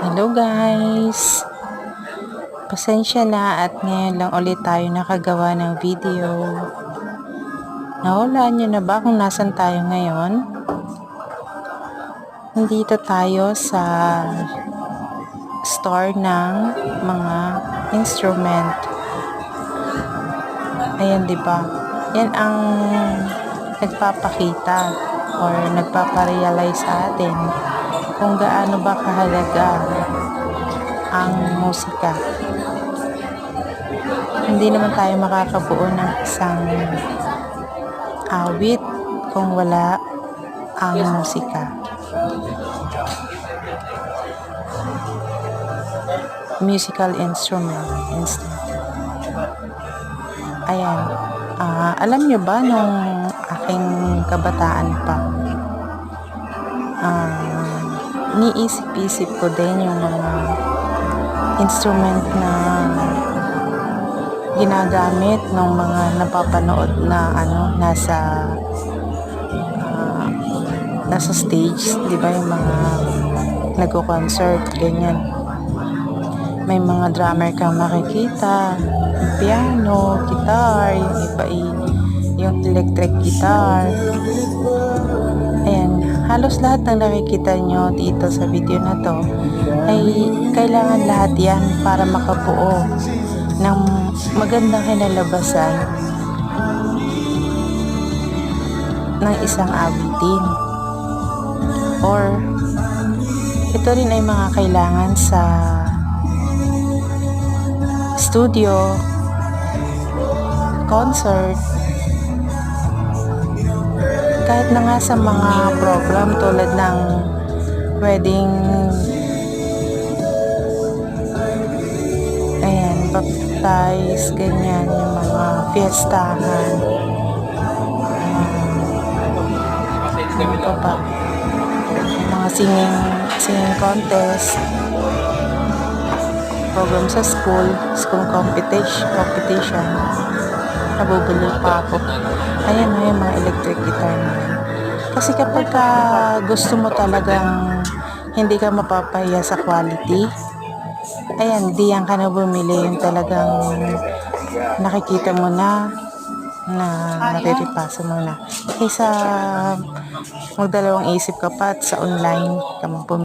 Hello guys! Pasensya na at ngayon lang ulit tayo nakagawa ng video. Nahulaan nyo na ba kung nasan tayo ngayon? Nandito tayo sa store ng mga instrument. Ayan, diba? Yan ang nagpapakita or nagpaparealize sa atin kung gaano ba kahalaga ang musika. Hindi naman tayo makakabuo ng isang awit kung wala ang musika. Musical instrument instead. Ayan. Alam nyo ba nung aking kabataan pa, niisip-isip ko din yung mga instrument na ginagamit ng mga napapanood na nasa stage, di ba, yung mga nagko-concert, ganyan. May mga drummer kang makikita, piano, guitar, yung iba yung electric guitar. Ayan, halos lahat ng nakikita nyo dito sa video na to ay kailangan lahat yan para makabuo ng magandang kinalabasan ng isang awitin. Or ito rin ay mga kailangan sa studio, concert, kahit na nga sa mga program tulad ng wedding, ayan, baptize, ganyan, yung mga fiestahan, ano pa ba, yung mga singing contest, program sa school competition. Nabubulol pa ako. Ayan na yung mga electric guitar na yan. Kasi kapag gusto mo talagang hindi ka mapapahiya sa quality, ayan, diyan ka na bumili, yung talagang nakikita mo na nariripasa mo na. Kaysa magdalawang isip ka pa at sa online ka